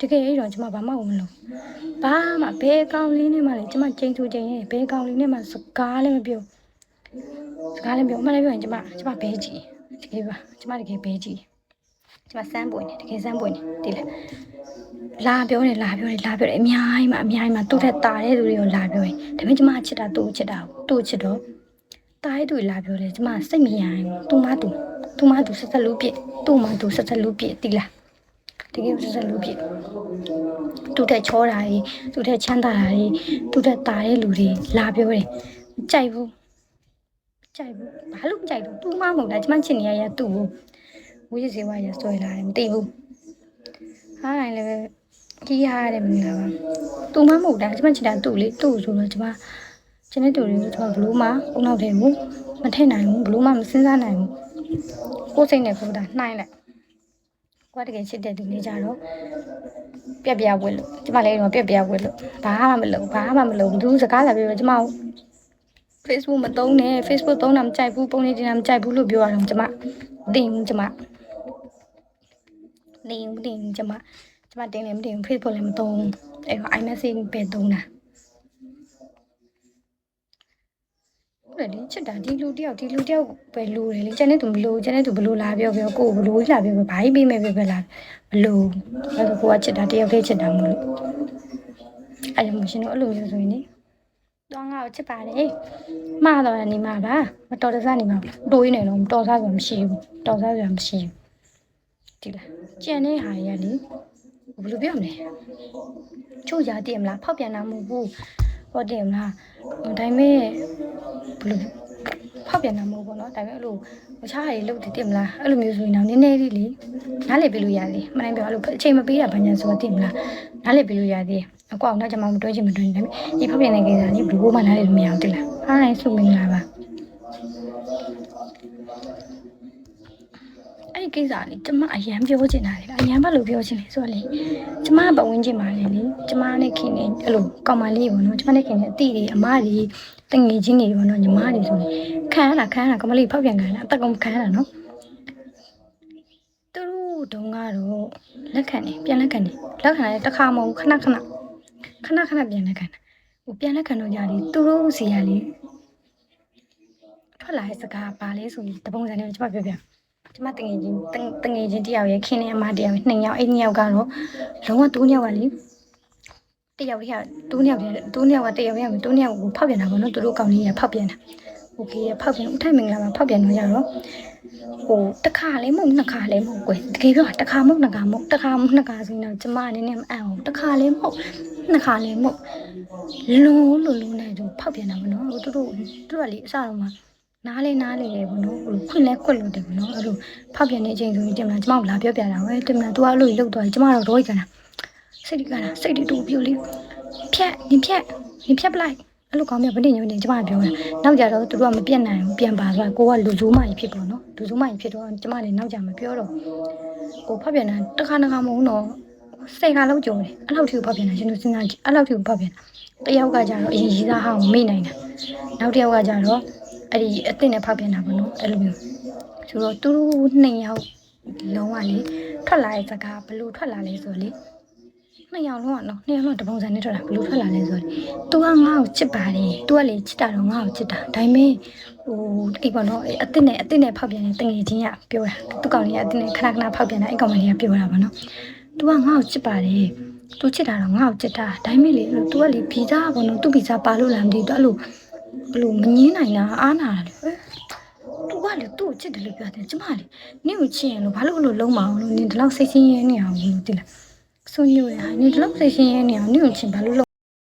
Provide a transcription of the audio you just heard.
တကယ်အဲ့တော့ကျမဘာမှမလုပ်ဘာမှဘဲကောင်းလေးနဲ့မှလည်းကျမချိန်သူချိန်ရဲ့ဘဲကောင်းလေးနဲ့မှစကားလည်းမပြောအမှန်လည်းပြောရင်ကျမဘဲကြီးတကယ်ပါကျမတကယ်ဘဲကြီးကျမစမ်းပွင့်နေတကယ်စမ်းပွင့်နေတိလားလာပြောတယ်အများကြီးမှသူ့ထက်တာတဲ့သူတွေရောလာပြောတယ်ဒါပေမဲ့ကျမချစ်တာသူ့ချစ်တာသူ့ချစ်တော့တာတဲ့သူလာပြောတယ်ကျမစိတ်မရဘူးသူမဆက်ဆက်လို့ပြည့်သူ့မသူဆက်ဆက်လို့ပြည့်တိလားတကယ်ဆက်ဆက်လို့ပြည့်သူ့ထက်ချောတာတွေသူ့ထက်ချမ်းသာတာတွေသူ့ထက်တာတဲ့လူတွေလာပြောတယ်ကြိုက်ဘူးဘာလို့မကြိုက်တော့သူမမဟုတ်လားကျမချစ်နေရသူ့ကိုဝိရစေဝါရဆွဲလာတယ်မသိဘူးဟာလည်းပဲကြီးရတယ်မင်္ဂလာပါသူမမဟုတ်တာကျမချစ်တာသူ့လေသူ့ဆိုတော့ကျမကျတဲ့သူတွေကိုကျမဘလို့မှအုံနောက်တယ်ဘူးမထည့်နိုင်ဘူးဘလို့မှမစဉ်းစားနိုင်ဘူးကိုယ်စိတ်နဲ့ကိုယ်သာနှိုင်းလိုက်ကိုယ်တကယ်ချစ်တဲ့သူနေကြတော့ပြဝက်လို့ကျမလည်းတော့ပြဝက်လို့ဘာမှမလုပ်ဘူးစကားလာပြီးတော့ကျမ Facebook မသုံးနဲ့ Facebook သုံးတာမကြိုက်ဘူးပုံနေတင်တာမကြိုက်ဘူးလို့ပြောရတော့ကျမတင်ဘူးကျမတင်ကျမတင်လည်းမတင်ဘူး Facebook လည်းမသုံးဘူးအဲ့တော့ iMessage ပဲသုံးတာဟုတ်တယ်လေချစ်တာဒီလူတယောက်ပဲလိုတယ်လေကျန်တဲ့သူမလိုကျန်တဲ့သူဘလို့လာပြောကိုဘလို့လာပြောဘာကြီးပေးမယ်ပဲလာမလိုအဲ့တော့ကိုကချစ်တာတယောက်တည်းချစ်တာမလို့အဲ့လိုမရှိဘူးအဲ့လိုမျိုးဆိုရင်လေတော့ငါ့ကိုချစ်ပါတယ်မှားတော့နေမှာပါမတော်တဆနေမှာတိုးရင်းနေတော့မတော်စားဆိုတာမရှိဘူးဒီလားကြံတဲ့ဟာတွေကလေဘယ်လိုပြောမလဲချို့ရတည်မလားဖောက်ပြန်တာမဟုတ်ဘူးဟောတည်မလားဒါပေမဲ့ဘယ်လိုဖောက်ပြန်တာမဟုတ်ဘူးเนาะဒါပေမဲ့အဲ့လိုတခြားဟာတွေလုပ်တည်မလားအဲ့လိုမျိုးဆိုရင်တော့နည်းနည်းလေးလေနားလည်ပြလို့ရတယ်မနိုင်ပြောအဲ့လိုအချိန်မပေးတာဘာညာဆိုတော့တည်မလားနားလည်ပြလို့ရတယ်အကွာတော့ကျွန်မမတွဲချင်မတွဲနေတယ်ဒီဖောက်ပြန်တဲ့ကိစ္စကြီးဘယ်လိုမှနားလည်လို့မရဘူးတည်လားအားနိုင်စုမင်္ဂလာပါအဲ့ဒီကိစ္စလေကျမအရန်ပြောချင်တာလေအရန်ဘာလို့ပြောချင်လဲဆိုတော့လေကျမပတ်ဝန်းကျင်မှာလေကျမနဲ့ခင်နေအဲ့လိုကောင်မလေးပေါ့နော်ကျမနဲ့ခင်နေအတီတွေအမတွေတငယ်ချင်းတွေပေါ့နော်ညီမတွေဆိုလေခံရတာကောင်မလေးဖောက်ပြန်ခံရတာအသက်ကောင်ခံရတာနော်သူတို့တုန်းကတော့လက်ခံတယ်ပြန်လက်ခံတယ်တစ်ခါမဟုတ်ခဏပြန်လက်ခံတာပြန်လက်ခံတော့ကြလေသူတို့စီရလေထွက်လာတဲ့စကားပါလဲဆိုပြီးတပုံစံနဲ့ကျမပြောပြကျမတငယ်ချင်းတယောက်ရဲ့ခင်းနေအမတယောက်နှစ်ယောက်အဲ့နှစ်ယောက်ကတော့လုံးဝ3ယောက်ကလေတယောက်က3ယောက်ကတယောက်ကိုဖောက်ပြန်တာပေါ့နော်သူတို့ကောင်လေးကဖောက်ပြန်တာโอเคဖောက်ပြန်ဦးထိုင်မင်္ဂလာပါဖောက်ပြန်တော့ကြတော့ဟိုတစ်ခါလေးမဟုတ်နှစ်ခါလေးမဟုတ်ကွယ်တကယ်ပြောတစ်ခါမဟုတ်နှစ်ခါမဟုတ်နှစ်ခါဆိုရင်တော့ကျမအနေနဲ့မအံ့ဘူးတစ်ခါလေးမဟုတ်နှစ်ခါလေးမဟုတ်လုံးနဲ့သူဖောက်ပြန်တာပေါ့နော်သူတို့ကလေအစတော့မှနားလေးလေပေါ့နော်ခွင့်လို့တယ်ပေါ့နော်အဲ့လိုဖောက်ပြန်နေချိန်ဆိုရင်တင်မလားကျမတို့လာပြောပြတာပဲတင်မလား तू အဲ့လိုလောက်သွားတယ်ကျမတော့တော့ကြတာစိတ်တူပြိုလေးဖြတ်ပလိုက်အဲ့လိုကောင်းမြတ်ဗတိညနေကျမပြောတာနောက်ကြတော့သူတို့ကမပြတ်နိုင်ဘူးပြန်ပါသွားကိုကလူစိုးမကြီးဖြစ်ပေါ့နော်လူစိုးမကြီးဖြစ်တော့ကျမလည်းနောက်ကြမပြောတော့ကိုဖောက်ပြန်တာတစ်ခါမဟုတ်တော့10ခါလောက်ကြုံတယ်အဲ့လောက်ထိဖောက်ပြန်တာရှင်တို့စဉ်းစားကြည့်အဲ့လောက်ထိဖောက်ပြန်တာတယောက်ကကြတော့အရင်ရီးသားဟောင်းမေ့နိုင်တာနောက်တစ်ယောက်ကကြတော့အဲ့ဒီအစ်စ်နဲ့ဖောက်ပြန်တာပေါ့နော်အဲ့လိုမျိုးဆိုတော့သူတို့2ယောက်လုံးဝလေထွက်လာတဲ့စကားဘလို့ထွက်လာလဲဆိုလေ2ယောက်လုံးကနော်2ယောက်လုံးတပုံစံနဲ့ထွက်လာဘလို့ထွက်လာလဲဆိုလေ तू ကငါ့ကိုချစ်ပါတယ် तू ကလေချစ်တာတော့ငါ့ကိုချစ်တာဒါပေမဲ့ဟိုအဲ့ပေါ့နော်အစ်စ်နဲ့ဖောက်ပြန်တဲ့တငယ်ချင်းကပြောတာသူကောင်လေးကအစ်စ်နဲ့ခဏဖောက်ပြန်တာအဲ့ကောင်မလေးကပြောတာပေါ့နော် तू ကငါ့ကိုချစ်ပါတယ် तू ချစ်တာတော့ငါ့ကိုချစ်တာဒါပေမဲ့လေ तू ကလေဗီဇာပေါ့နော်သူ့ဗီဇာပါလို့လားမသိဘူးအဲ့လိုဘလို့မငင်းနိုင်တာအားနာတယ်သူကလေသူ့ကိုချစ်တယ်လို့ပြောတယ်ကျမလေနင့်ကိုချစ်ရင်လို့ဘာလို့အဲ့လိုလုံးမအောင်လို့နင်ဒီလောက်စိတ်ချင်းရဲနေအောင်လို့တိလားဆိုညိုရဟာနင်ဒီလောက်စိတ်ချင်းရဲနေအောင်နင့်ကိုချစ်ဘာလို့လုံး